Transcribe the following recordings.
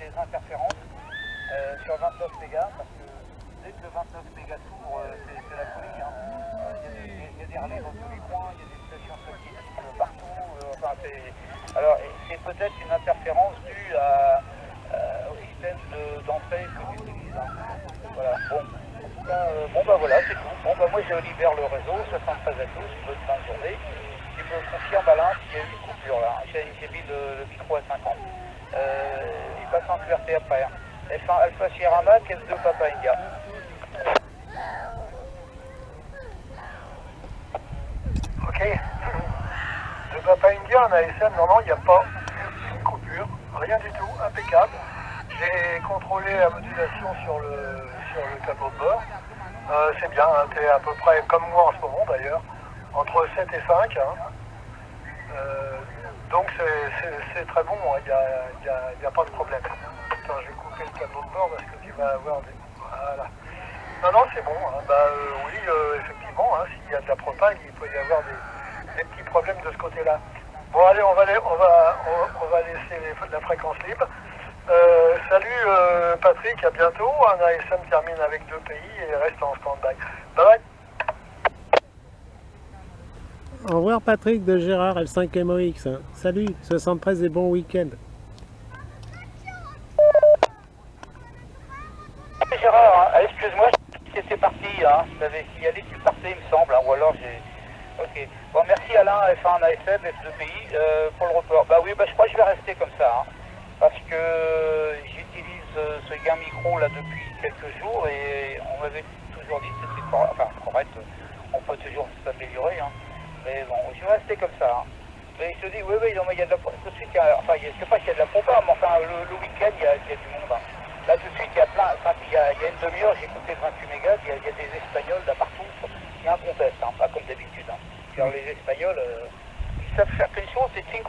des interférences sur 29 mégas, parce que dès que le 29 mégas s'ouvre, c'est la folie. Hein. Il y a des relais dans tous les coins, il y a des stations satellites partout. Alors, c'est peut-être une interférence due au système d'entrée que j'utilise. Hein. Voilà. Bon. Bon bah voilà, c'est tout. Bon bah moi je libère le réseau, 73 à tous, bonne fin de journée. Tu me confirmes Alain s'il y a eu une coupure là. J'ai mis le micro à 50. Il passe en QRT après. Hein. F1 Alpha Sierra Mac, F2 Papa India. Ok. De Papa India en ASM, non, il n'y a pas une coupure, rien du tout, impeccable. J'ai contrôlé la modulation sur le tableau de bord. C'est bien, hein, tu es à peu près comme moi en ce moment d'ailleurs, entre 7 et 5. Hein. Donc c'est très bon, il n'y a pas de problème. Attends, je vais couper le tableau de bord parce que tu vas avoir des... Voilà. Non, c'est bon. Hein. Oui, effectivement, hein, s'il y a de la propane, il peut y avoir des petits problèmes de ce côté-là. Bon, allez, on va laisser la fréquence libre. Salut Patrick, à bientôt. Un ASM termine avec 2 pays et reste en stand-by. Bye bye. Au revoir Patrick de Gérard F5MOX. Hein. Salut, 73 et bon week-end. Gérard, hein, excuse-moi, c'est parti, hein. Je t'avais signalé que tu partais, il me semble, hein, ou alors j'ai... Ok. Bon, merci Alain, F1 ASM, F2PI, pour le report. Bah oui, je crois que je vais rester comme ça, hein, parce que j'utilise ce gain micro là depuis quelques jours et on m'avait toujours dit que c'était correct, on peut toujours s'améliorer, hein. Mais bon, je vais rester comme ça, hein. Mais je te dis, oui, non, mais il y a de la... Tout de suite, je sais pas s'il y a de la propane, mais enfin, le week-end, il y a du monde, hein. Là, tout de suite, il y a plein, il y a une demi-heure, j'ai écouté 28 mégas, il y a des Espagnols là partout. Il y a un contest, hein, pas comme d'habitude. Hein. Alors, les Espagnols, ils savent faire qu'une chose, c'est 59,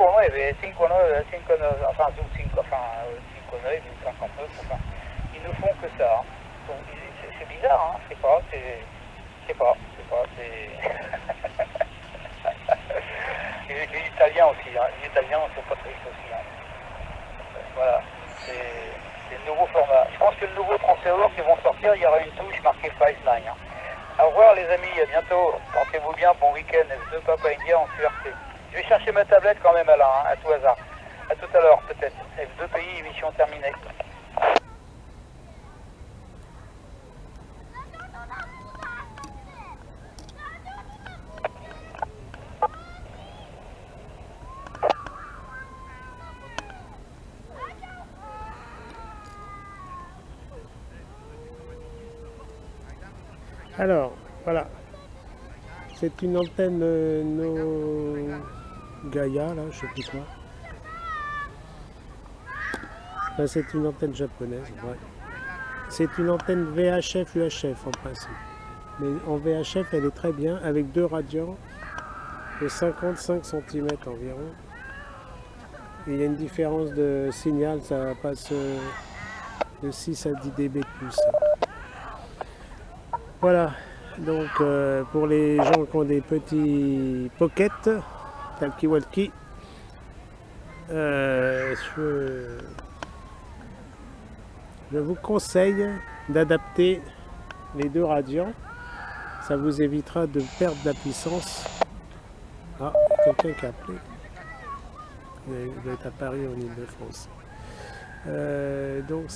enfin, 59, ou 59, enfin, ils ne font que ça. Hein. Donc, c'est bizarre, hein, je sais pas, les Italiens aussi, hein, les Italiens sont pas tristes aussi. Hein. Voilà, c'est le nouveau format. Je pense que le nouveau transfert qui vont sortir, il y aura une touche marquée Five9. Hein. Au revoir les amis, à bientôt. Portez-vous bien, bon week-end. F2 Papa India en QRT. Je vais chercher ma tablette quand même Alain, hein, à tout hasard. À tout à l'heure peut-être. F2 pays, émission terminée. Alors, voilà. C'est une antenne Gaia, là, je sais plus quoi. Enfin, c'est une antenne japonaise, ouais. C'est une antenne VHF UHF en principe. Mais en VHF, elle est très bien, avec 2 radians de 55 cm environ. Et il y a une différence de signal, ça passe de 6 à 10 dB de plus. Voilà, donc pour les gens qui ont des petits pockets, talkie-walkie, je vous conseille d'adapter les 2 radians. Ça vous évitera de perdre de la puissance. Ah, quelqu'un qui a appelé. Il doit être à Paris en Ile-de-France. Donc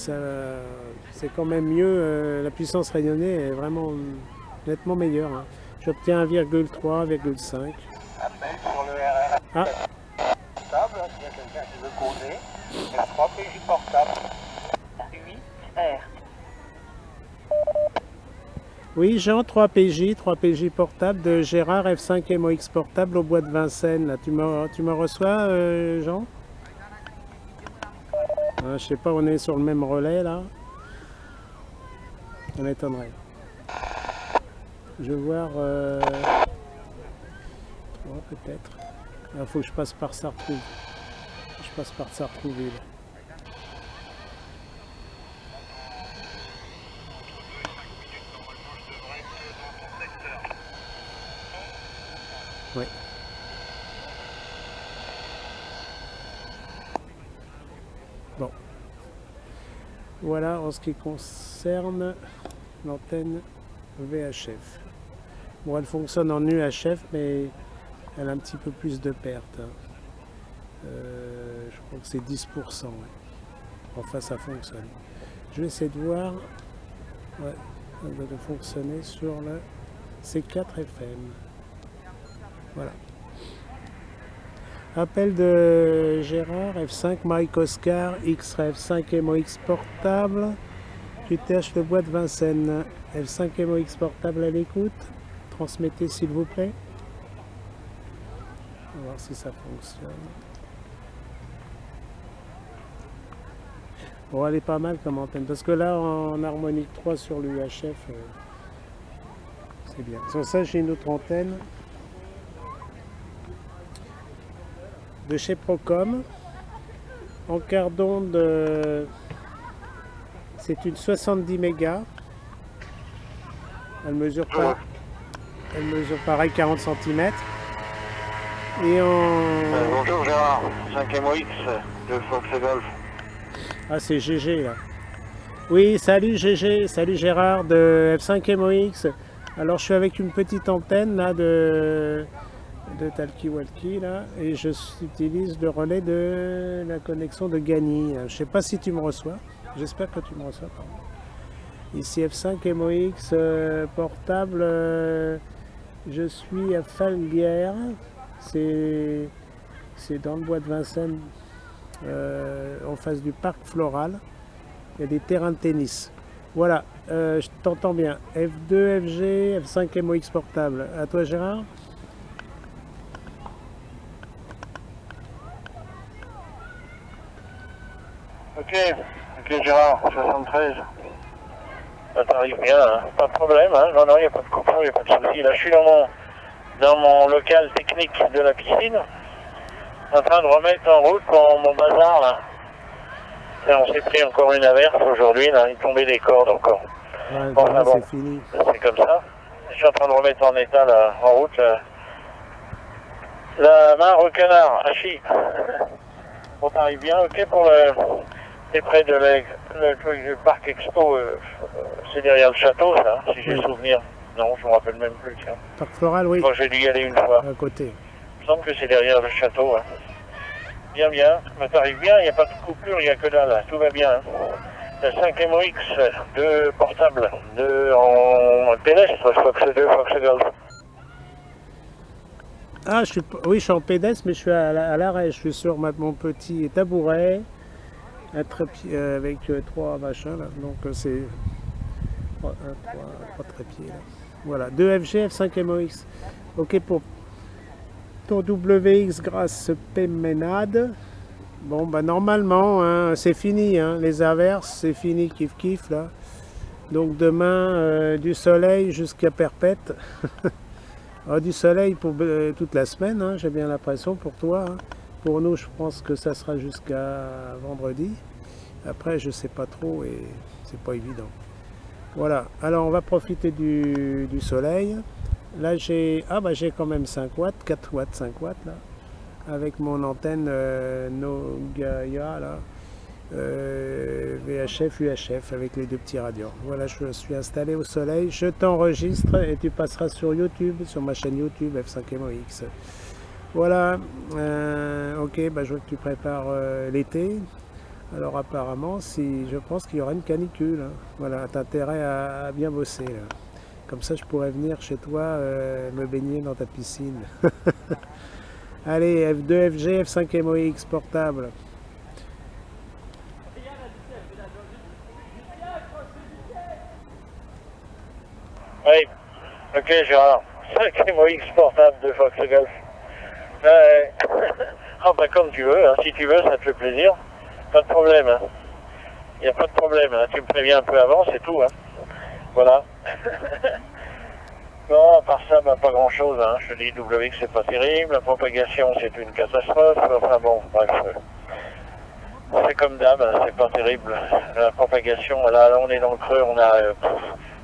c'est quand même mieux, la puissance rayonnée est vraiment nettement meilleure. Hein. J'obtiens 1,3, 1,5. Appel sur le RR. Ah. Portable, s'il y a quelqu'un qui veut causer. Il y a 3 PJ portables. 8R. Oui, Jean, 3 PJ portable de Gérard F5MOX portable au bois de Vincennes. Là, tu me reçois, Jean? Je sais pas, on est sur le même relais là. Ça m'étonnerait. Je vais voir. Oh, peut-être. Il faut que je passe par Sartrouville. Je passe par Sartrouville. Oui. Bon. Voilà en ce qui concerne l'antenne VHF. Bon, elle fonctionne en UHF, mais elle a un petit peu plus de pertes. Je crois que c'est 10%. Ouais. Enfin, ça fonctionne. Je vais essayer de voir. Ouais, ça doit fonctionner sur le C4 FM. Voilà. Appel de Gérard, F5 Mike Oscar, XREF 5 MOX portable, QTH Le Bois de Vincennes, F5 MOX portable à l'écoute. Transmettez s'il vous plaît. On va voir si ça fonctionne. Bon, elle est pas mal comme antenne, parce que là, en harmonique 3 sur l'UHF, c'est bien. Sur ça, j'ai une autre antenne de chez Procom. En quart d'onde, c'est une 70 mégas. Elle mesure pareil 40 cm. Et en... bonjour Gérard, 5 MOX de Fox Golf. Ah, c'est GG là. Oui, salut GG, salut Gérard de F5 MOX. Alors je suis avec une petite antenne là de talkie-walkie là, et j'utilise le relais de la connexion de Gagny. Je sais pas si tu me reçois. J'espère que tu me reçois. Pardon. Ici F5 MOX portable. Je suis à Falguière. C'est dans le bois de Vincennes, en face du parc floral. Il y a des terrains de tennis. Voilà, je t'entends bien. F2, FG, F5 MOX portable. À toi Gérard. Ok Gérard, 73. Ça t'arrive bien, hein. Pas de problème, hein. Non, il n'y a pas de coupure, il n'y a pas de souci. Là, je suis dans mon local technique de la piscine, en train de remettre en route mon bazar, là. Et on s'est pris encore une averse aujourd'hui, là, il tombait des cordes encore. Ouais, bon, voilà, c'est fini. C'est comme ça. Je suis en train de remettre en état, là, en route, la main au canard, Hachi. Bon, t'arrives bien, ok, pour le... T'es près de le parc expo, c'est derrière le château, ça, si j'ai souvenir. Non, je me rappelle même plus, tiens. Parc floral, oui. Bon, j'ai dû y aller une fois. À côté. Il me semble que c'est derrière le château, hein. Bien, mais t'arrives bien, il n'y a pas de coupure, il n'y a que dalle, là, tout va bien. Hein. Le 5 MOX, 2 portables, 2 en pédestre, Fox 2, Fox Golf. Ah, oui, je suis en pédestre, mais je suis à l'arrêt. Je suis sur mon petit tabouret, un trépied avec 3 machins, là. Donc c'est 3 trépieds, là. Voilà, 2 FG, F5 MOX. Ok, pour ton WX grâce Péménade. Bon, bah normalement, hein, c'est fini, hein, les averses, c'est fini, kiff là. Donc demain, du soleil jusqu'à perpète. Du soleil pour toute la semaine, hein, j'ai bien l'impression pour toi. Hein. Pour nous, je pense que ça sera jusqu'à vendredi. Après, je sais pas trop et c'est pas évident. Voilà, alors on va profiter du soleil. Là, j'ai quand même 5 watts, 4 watts, 5 watts là. Avec mon antenne Nogaya là, VHF, UHF avec les 2 petits radios. Voilà, je suis installé au soleil, je t'enregistre et tu passeras sur YouTube, sur ma chaîne YouTube F5 MOX. Voilà, ok, bah, je vois que tu prépares l'été. Alors apparemment, je pense qu'il y aura une canicule. Hein. Voilà, t'as intérêt à bien bosser. Là. Comme ça, je pourrais venir chez toi me baigner dans ta piscine. Allez, F2, FG, F5 MOX portable. Oui, ok Gérard, 5 MOX portable de Fox Golf. Ah bah comme tu veux, hein. Si tu veux, ça te fait plaisir. Pas de problème. Hein. Il n'y a pas de problème. Hein. Tu me préviens un peu avant, c'est tout. Hein. Voilà. Bon, à part ça, bah, pas grand chose. Hein. Je te dis, WX, c'est pas terrible. La propagation, c'est une catastrophe. Enfin bon, bref. C'est comme d'hab, hein, c'est pas terrible. La propagation, là, on est dans le creux, on a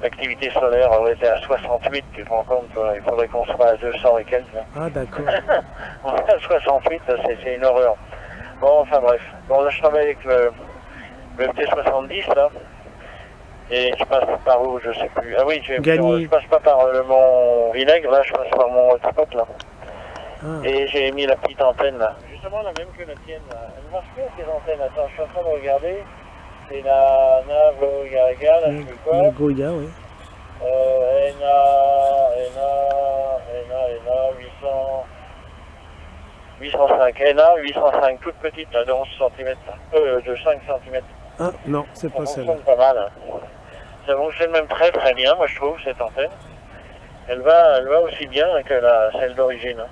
l'activité solaire, on était à 68, tu te rends compte, il faudrait qu'on soit à 200 et quelques. Hein. Ah d'accord. On est à 68, c'est une horreur. Bon, enfin bref. Bon, là, je travaille avec le FT70 là. Et je passe par où, je sais plus. Ah oui, je passe pas par le Mont Vinaigre, là, je passe par mon hotspot là. Ah. Et j'ai mis la petite antenne là. Justement la même que la tienne là. Elle marche bien ces antennes. Attends, je suis en train de regarder. C'est la Nagoya, là, je sais quoi. Nagoya, oui. ENA 805. ENA 805, toute petite, là, de 11 cm. De 5 cm. Ah, non, c'est pas ça celle-là. fonctionne pas mal. Hein. Ça fonctionne même très très bien, moi je trouve, cette antenne. Elle va aussi bien que celle d'origine. Hein.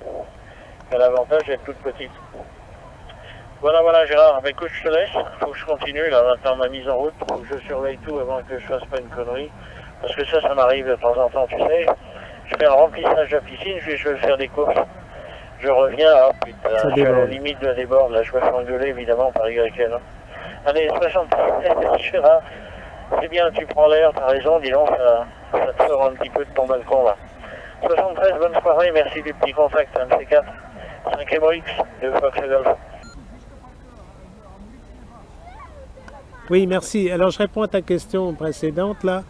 Elle a l'avantage d'être toute petite. Voilà Gérard, bah, écoute, je te laisse. Faut que je continue là maintenant ma mise en route. Faut que je surveille tout avant que je fasse pas une connerie. Parce que ça m'arrive de temps en temps, tu sais. Je fais un remplissage de piscine, je vais faire des courses. Je reviens, ah putain, je suis à la limite de la déborde, là je me fais engueuler évidemment par YL. Hein. Allez, 60, Gérard, c'est bien, tu prends l'air, t'as raison, dis donc, ça te sort un petit peu de ton balcon là. 73, bonne soirée, merci du petit contact, un de ces 4, 5 MOX de Fox Golf. Oui, merci. Alors, je réponds à ta question précédente, là,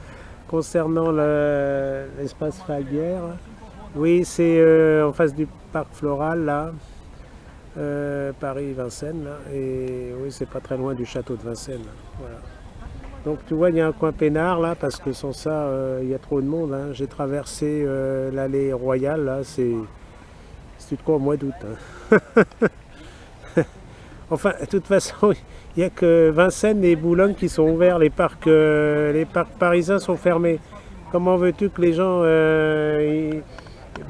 concernant l'espace Falguière. Oui, c'est en face du parc floral, là, Paris-Vincennes, là, et oui, c'est pas très loin du château de Vincennes, là. Voilà. Donc, tu vois, il y a un coin peinard, là, parce que sans ça, il y a trop de monde, hein. J'ai traversé l'allée Royale, là, c'est de quoi, au mois d'août, hein. Enfin, de toute façon, il n'y a que Vincennes et Boulogne qui sont ouverts. Les parcs parisiens sont fermés. Comment veux-tu que les gens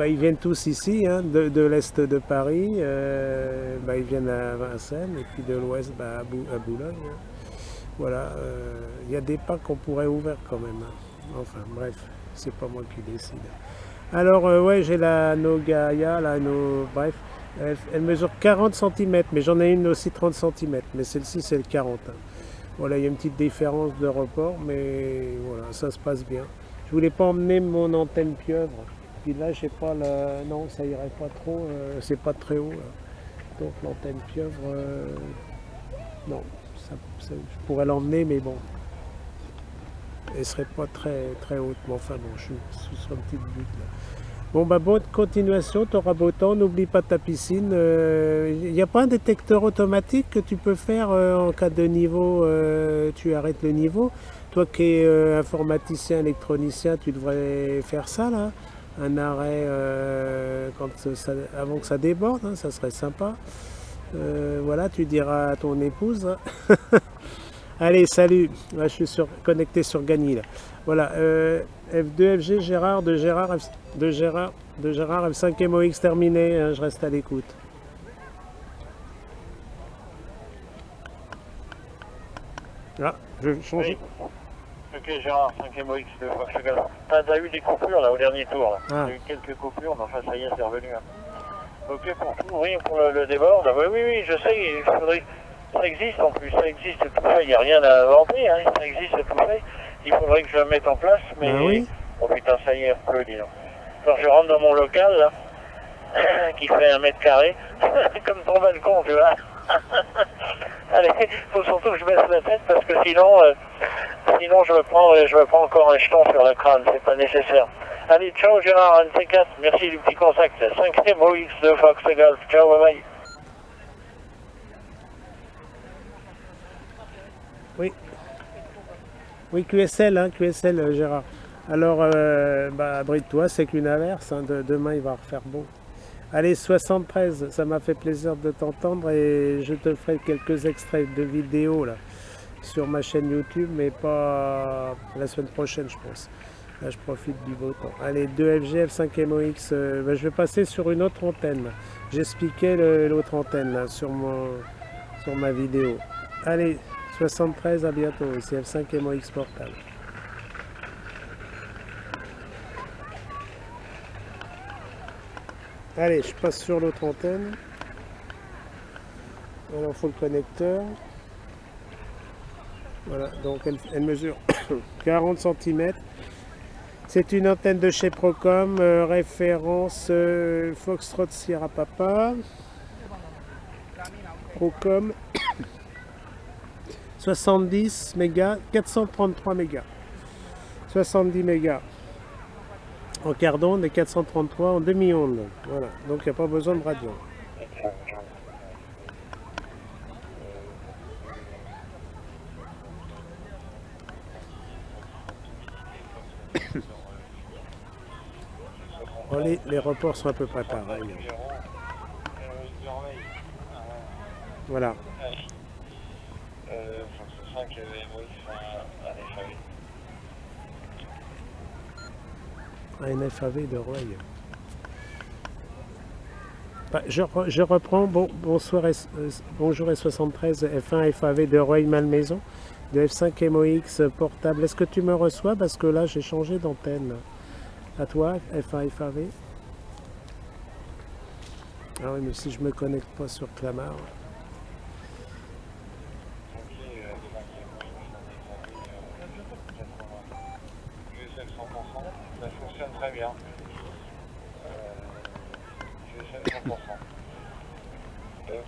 ils viennent tous ici, hein, de l'est de Paris, ils viennent à Vincennes et puis de l'ouest à Boulogne. Hein. Voilà, il y a des parcs qu'on pourrait ouvrir quand même. Hein. Enfin bref, c'est pas moi qui décide. Alors ouais, j'ai la Nogaya, bref. Elle mesure 40 cm, mais j'en ai une aussi 30 cm, mais celle-ci c'est le 40. Hein. Voilà, il y a une petite différence de report, mais voilà, ça se passe bien. Je voulais pas emmener mon antenne pieuvre, puis là j'ai pas la... Non, ça irait pas trop, c'est pas très haut. Là. Donc l'antenne pieuvre, non, je pourrais l'emmener, mais bon, elle serait pas très haute, mais enfin bon, je suis sur une petite butte là. Bon, bah, bonne continuation, tu auras beau temps, n'oublie pas ta piscine. Il n'y a pas un détecteur automatique que tu peux faire en cas de niveau, tu arrêtes le niveau. Toi qui es informaticien, électronicien, tu devrais faire ça, là. Un arrêt avant que ça déborde, hein, ça serait sympa. Voilà, tu diras à ton épouse. Hein. Allez, salut, là, je suis connecté sur Gagny, là. Voilà, F2, FG, Gérard, de Gérard, F5 MOX terminé, hein, je reste à l'écoute. Ah, je change. Oui. Ok Gérard, 5 MOX de Fox Golf. T'as eu des coupures là au dernier tour, là. Ah. T'as eu quelques coupures, mais enfin ça y est, c'est revenu. Hein. Ok pour tout, oui, pour le débord, oui, je sais, il faudrait... Ça existe en plus, ça existe tout fait, il n'y a rien à inventer, hein, ça existe tout fait. Il faudrait que je le mette en place, mais... Ah oui. Oh putain, ça y est, il pleut, dis donc. Alors je rentre dans mon local, là, qui fait 1 mètre carré, comme ton balcon, tu vois. Allez, il faut surtout que je baisse la tête, parce que sinon je me prends encore un jeton sur le crâne, c'est pas nécessaire. Allez, ciao Gérard, un de ces 4, merci du petit contact. 5e OX de Fox Golf, ciao, bye bye. Oui, QSL, hein, QSL, Gérard. Alors, abrite-toi, c'est qu'une averse, hein, demain il va refaire beau. Allez, 73, ça m'a fait plaisir de t'entendre et je te ferai quelques extraits de vidéos là, sur ma chaîne YouTube, mais pas la semaine prochaine, je pense. Là, je profite du beau temps. Allez, 2FG, F5 MOX, je vais passer sur une autre antenne. J'expliquais l'autre antenne là, sur ma vidéo. Allez, 73, à bientôt. C'est F5 MOX portable. Allez, je passe sur l'autre antenne. Alors, il faut le connecteur. Voilà, donc elle mesure 40 cm. C'est une antenne de chez Procom, référence Foxtrot Sierra Papa. Procom. 70 mégas, 433 mégas. 70 mégas en quart d'onde et 433 en demi-onde. Voilà, donc il n'y a pas besoin de radio. Bon, les reports sont à peu près pareils. Voilà. Un FAV de Roy. Bah, je reprends. Bonsoir, bonjour S73, F1 FAV de Roy Malmaison, de F5 MOX portable. Est-ce que tu me reçois? Parce que là, j'ai changé d'antenne. À toi, F1 FAV. Ah oui, mais si je me connecte pas sur Clamart. Ça fonctionne très bien.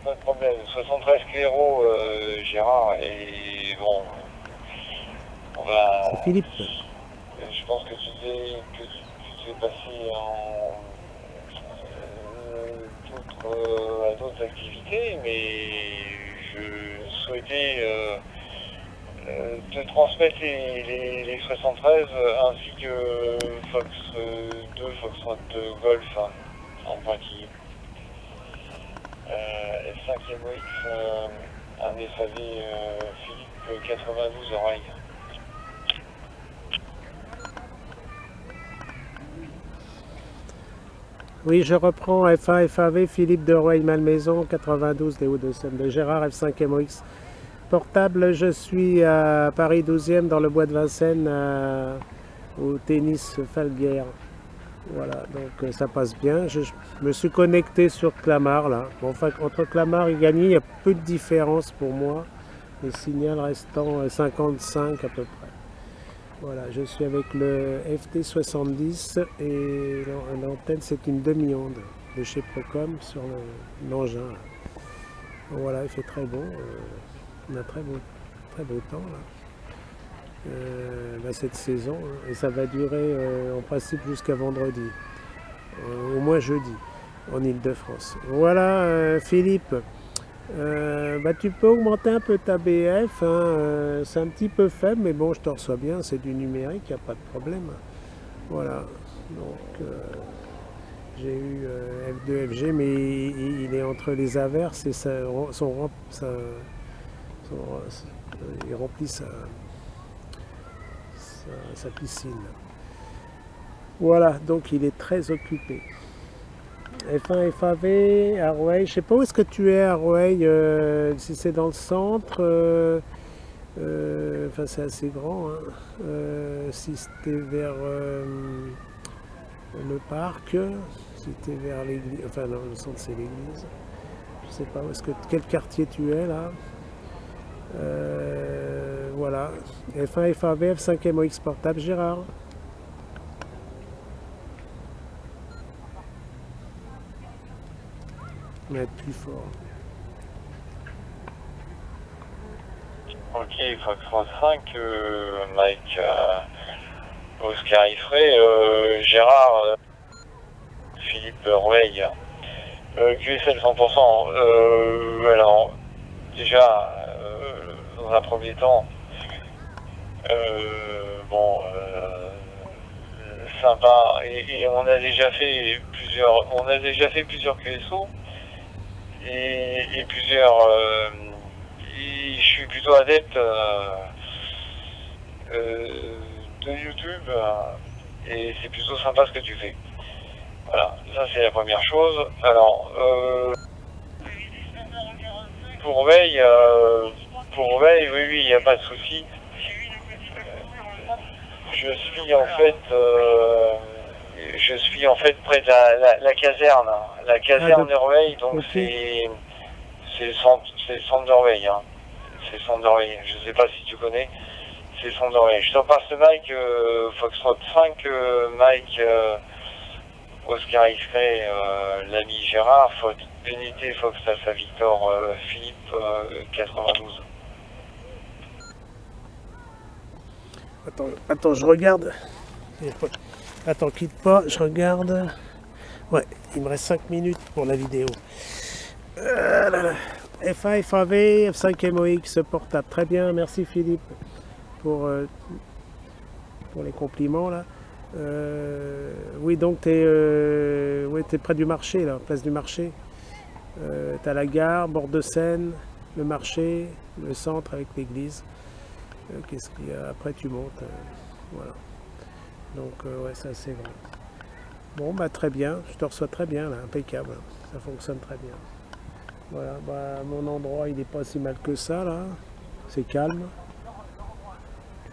Pas de problème. 73 claireaux, Gérard, et bon, on va... C'est Philippe. Je pense que tu t'es passé à d'autres activités, mais je souhaitais te transmettre les 73 ainsi que Fox 2, Fox 2 Golf en pointillé. F5 MOX, un FAV Philippe 92 oreilles. Oui, je reprends F1 FAV Philippe de Roy Malmaison 92 des Hauts-de-Seine de Gérard F5 MOX. Portable, je suis à Paris 12e dans le bois de Vincennes au tennis Falguière. Voilà, donc ça passe bien. Je me suis connecté sur Clamart là. Bon, enfin, entre Clamart et Gagny, il y a peu de différence pour moi. Les signaux restant 55 à peu près. Voilà, je suis avec le FT70 et l'antenne c'est une demi-onde de chez Procom sur l'engin. Voilà, il fait très bon. On a très beau temps là, cette saison, et ça va durer en principe jusqu'à vendredi, au moins jeudi, en Ile-de-France. Voilà, Philippe, tu peux augmenter un peu ta BF, hein, c'est un petit peu faible, mais bon, je te reçois bien, c'est du numérique, il n'y a pas de problème. Voilà, donc j'ai eu F2, FG, mais il est entre les averses et il remplit sa piscine. Voilà, donc il est très occupé. F1 FAV à Roueil, je sais pas où est-ce que tu es à Roueil, si c'est dans le centre, enfin c'est assez grand, hein. Si c'était vers le parc, si c'était vers l'église, enfin non, le centre c'est l'église, je sais pas où est-ce que, quel quartier tu es là. Voilà, F1 FAV, F5 MOX portable, Gérard. Mais être plus fort. Ok, Fox 5, Mike, Oscar Ifré, Gérard, Philippe Roueil, QSL 100%. Alors, déjà, dans un premier temps, sympa, et on a déjà fait plusieurs QSO et plusieurs. Je suis plutôt adepte de YouTube et c'est plutôt sympa ce que tu fais. Voilà, ça c'est la première chose. Alors, pour Veille, oui, il n'y a pas de souci. Je suis en fait près de la caserne, Urveille, donc okay. c'est le centre d'Urveille, hein. C'est le centre d'Urveille, je ne sais pas si tu connais, c'est le centre d'Urveille. Je te passe le Mike, Foxtrot 5, Mike, Oscar X-Ray, l'ami Gérard, Unité Fox Alpha Victor, Philippe, 92. Attends, je regarde. Attends, quitte pas, je regarde. Ouais, il me reste 5 minutes pour la vidéo. F1, FAV, F5 MOX portable. Très bien, merci Philippe pour les compliments là. Oui, donc tu es près du marché, là, place du marché. Tu as la gare, bord de Seine, le marché, le centre avec l'église. Qu'est-ce qu'il y a? Après, tu montes. Voilà. Donc, ouais, ça c'est vrai. Bon, bah très bien. Je te reçois très bien, là, impeccable. Ça fonctionne très bien. Voilà, bah, mon endroit, il n'est pas si mal que ça, là. C'est calme.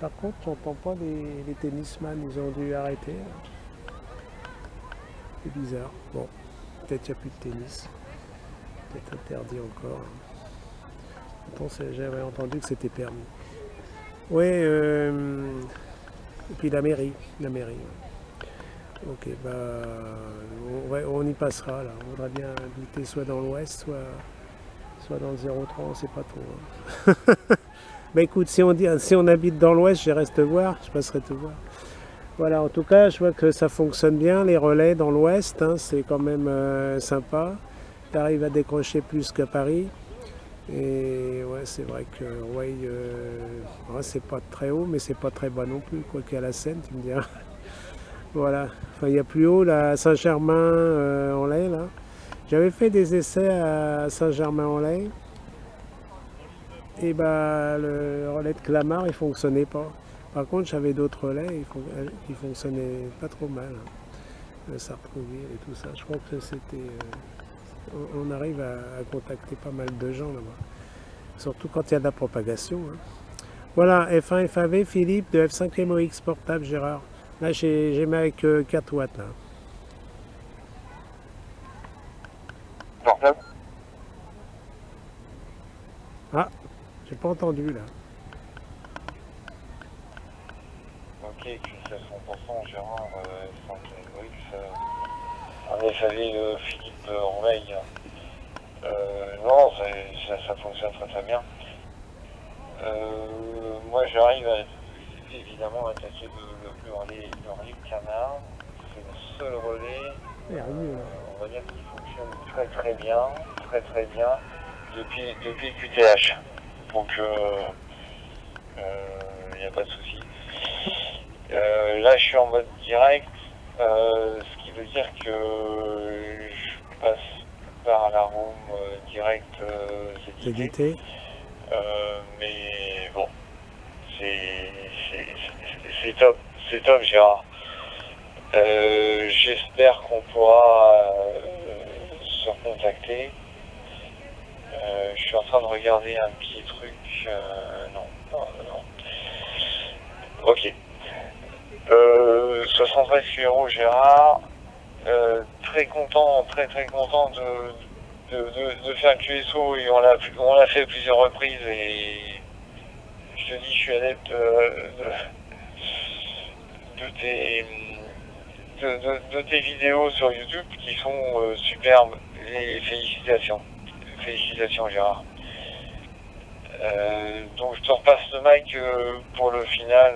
Par contre, j'entends pas les tennisman, ils ont dû arrêter. C'est bizarre. Bon, peut-être qu'il n'y a plus de tennis. Peut-être interdit encore. Pourtant, j'avais entendu que c'était permis. Ouais, et puis la mairie. Ouais. Ok, bah, on y passera là. On voudrait bien habiter soit dans l'ouest, soit dans le 03, on sait pas trop. Hein. Bah écoute, si on habite dans l'ouest, je reste te voir, je passerai te voir. Voilà, en tout cas, je vois que ça fonctionne bien, les relais dans l'ouest, hein, c'est quand même sympa. Tu arrives à décrocher plus qu'à Paris. Et ouais, c'est vrai que ouais, c'est pas très haut, mais c'est pas très bas non plus, quoi qu'à la Seine, tu me diras. Voilà, enfin il y a plus haut, là, à Saint-Germain-en-Laye, là. J'avais fait des essais à Saint-Germain-en-Laye. Et bah le relais de Clamart il fonctionnait pas. Par contre j'avais d'autres relais qui fonctionnaient pas trop mal. Hein. Sartrouville et tout ça. Je crois que c'était. On arrive à contacter pas mal de gens là-bas. Surtout quand il y a de la propagation. Hein. Voilà, F1 FAV, Philippe de F5 MOX portable Gérard. Là j'ai mis avec 4 watts là. Portable. Ah, j'ai pas entendu là. Ok, c'est à 100%, Gérard, en FAV, Philippe Rouveil. Non, ça fonctionne très très bien. Moi j'arrive évidemment à attaquer le relais Canard. C'est le seul relais, on va dire qu'il fonctionne très très bien depuis le QTH. Donc il n'y a pas de souci. Là je suis en mode direct, ce qui veut dire que je passe par la room direct ZDT. Mais bon, c'est top Gérard. J'espère qu'on pourra se recontacter. Je suis en train de regarder un petit truc. Non. Ok. 73 euros Gérard. Très content de faire un QSO et on l'a fait plusieurs reprises et je te dis je suis adepte de tes vidéos sur YouTube qui sont superbes et félicitations Gérard. Donc je te repasse le mic pour le final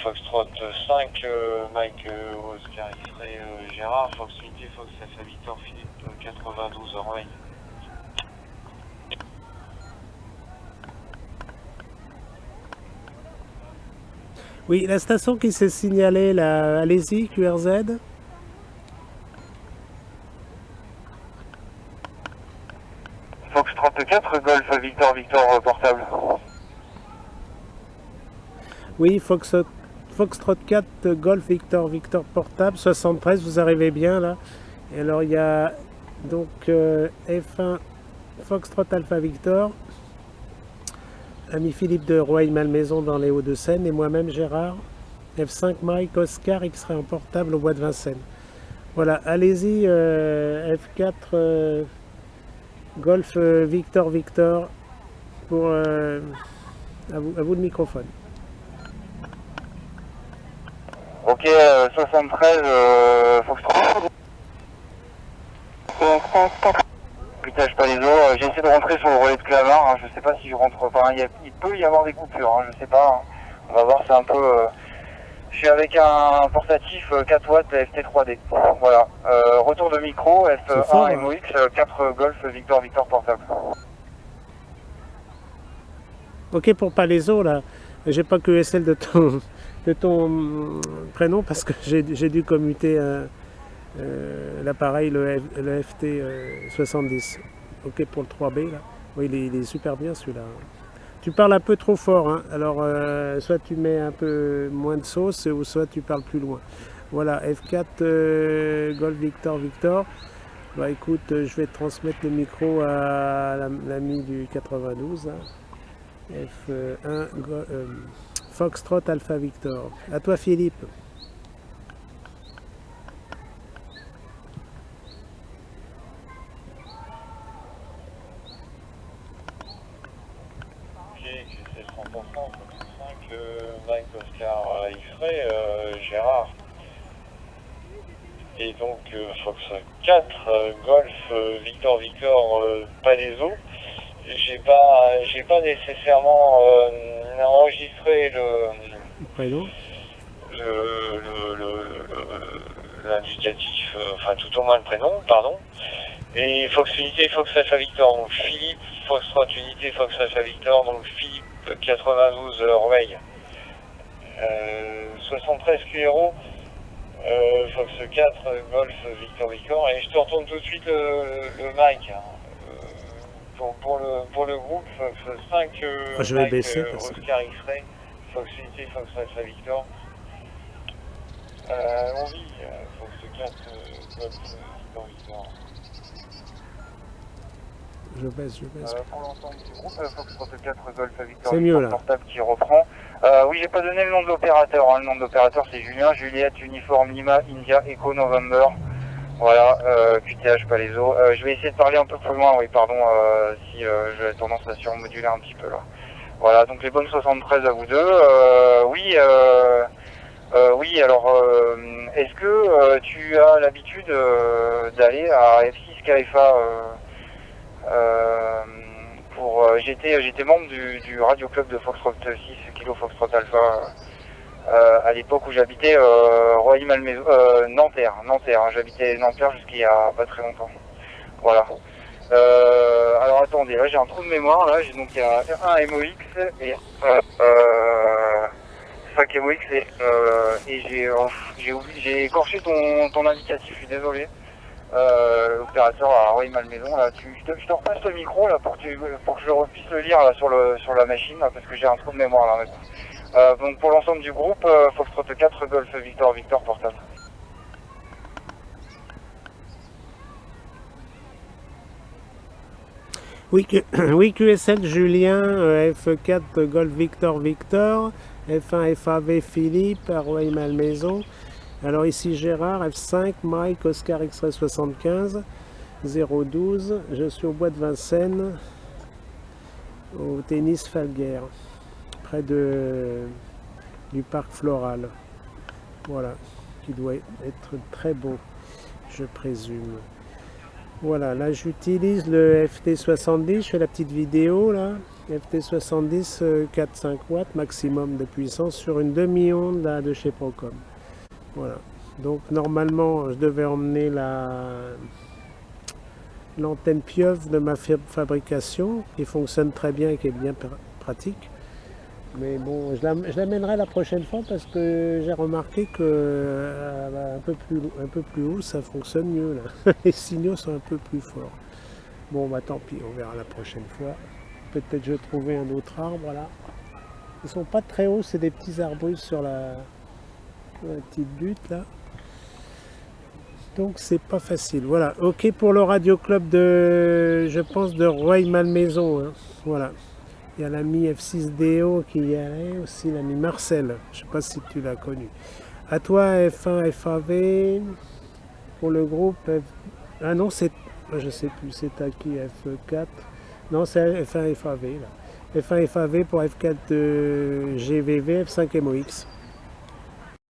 Foxtrot 5, Mike Oscar X-Ray Gérard, Fox 8 et Fox Alpha Victor Philippe 92 Ormeil. Oui, la station qui s'est signalée là, allez-y, QRZ. Fox 34, Golf Victor portable. Oui, Foxtrot 4, Golf Victor portable, 73, vous arrivez bien là. Et alors il y a donc F1 Foxtrot Alpha Victor, ami Philippe de Roy-Malmaison dans les Hauts-de-Seine et moi-même Gérard, F5 Mike Oscar X-Ray en portable au bois de Vincennes. Voilà, allez-y, F4 Golf Victor pour à vous le microphone. Ok, 73 Foxtrot. Putage Palaiso, j'essaie de rentrer sur le relais de Clamart, hein. Je sais pas si je rentre, enfin il peut y avoir des coupures, hein. Je sais pas, hein. On va voir, c'est un peu Je suis avec un portatif 4 watts FT3D. Voilà. Retour de micro, C'est fort, F1 hein. MOX, 4 Golf Victor portable. Ok, pour Palaiso, là, j'ai pas que SL de ton prénom parce que j'ai dû commuter l'appareil, le FT 70. Ok, pour le 3B, là. Oui, il est super bien celui-là. Tu parles un peu trop fort, hein. Alors soit tu mets un peu moins de sauce ou soit tu parles plus loin. Voilà, F4 Golf Victor. Bah écoute, je vais transmettre le micro à l'ami du 92. Hein. F1 Foxtrot Alpha Victor. À toi Philippe. C'est 30%, 5, Mike Oscar X-Ray, Gérard. Et donc Fox 4, Golf Victor Palaiso. J'ai pas nécessairement enregistré Prénom. l'indicatif, enfin tout au moins le prénom, pardon. Et Fox Unité, Fox Alpha Victor, donc Philippe, Foxtrot Unité, Fox Alpha Victor, donc Philippe 92 Orveil. 73 QRO, Fox 4, Golf Victor, et je te retourne tout de suite le mic. Hein. Pour le groupe, Fox 5, je vais Mike, baisser parce que... Oscar X-Ray, Fox Unité, Fox Alpha Victor. On vit, Fox 4, Golf Victor. Je baisse. Pour l'ensemble du groupe, Foxtrot 4 Golf Victor C'est mieux là. portable qui reprend. Oui, j'ai pas donné le nom de l'opérateur. Hein. Le nom de l'opérateur c'est Julien, Juliette, Uniforme Lima, India, Echo November. Voilà, QTH Palaiso. Je vais essayer de parler un peu plus loin, oui, pardon, si j'ai tendance à surmoduler un petit peu là. Voilà, donc les bonnes 73 à vous deux. Oui, alors, est-ce que tu as l'habitude d'aller à F6 KFA j'étais membre du radio club de Foxtrot 6 Kilo Foxtrot Alpha à l'époque où j'habitais Roy-Malmaison, Nanterre, hein, j'habitais Nanterre jusqu'il y a pas très longtemps. Voilà. Alors attendez, là j'ai un trou de mémoire, là donc il y a un MOX et 5 MOX et j'ai écorché ton indicatif, je suis désolé. L'opérateur à Roy-Malmaison, là, je te repasse le micro là pour que je puisse le lire là, sur la machine là, parce que j'ai un trou de mémoire là maintenant. Donc pour l'ensemble du groupe, Foxtrot 4 Golf Victor portable. Oui, QSL Julien, F4 Golf Victor, F1 FAV Philippe, à Roy-Malmaison. Alors ici Gérard, F5 Mike Oscar X-Ray 75 012. Je suis au bois de Vincennes, au tennis Falguère, près du parc floral. Voilà, qui doit être très beau, je présume. Voilà, là j'utilise le FT70, je fais la petite vidéo là. FT70 4-5 watts maximum de puissance sur une demi-onde là, de chez Procom. Voilà, donc normalement je devais emmener l'antenne pieuvre de ma fabrication qui fonctionne très bien et qui est bien pratique. Mais bon, je l'amènerai la prochaine fois parce que j'ai remarqué que un peu plus haut ça fonctionne mieux là. Les signaux sont un peu plus forts. Bon bah tant pis, on verra la prochaine fois. Peut-être je vais trouver un autre arbre là. Ils sont pas très hauts, c'est des petits arbustes sur la petite butte là. Donc c'est pas facile. Voilà, ok pour le radio club je pense de Roy-Malmaison. Hein. Voilà. Il y a l'ami F6DO qui y allait aussi, l'ami Marcel. Je sais pas si tu l'as connu. À toi F1 FAV pour le groupe. Ah non, je sais plus, c'est à qui F4. Non, c'est F1 FAV là. F1 FAV pour F4 GVV, F5 MOX.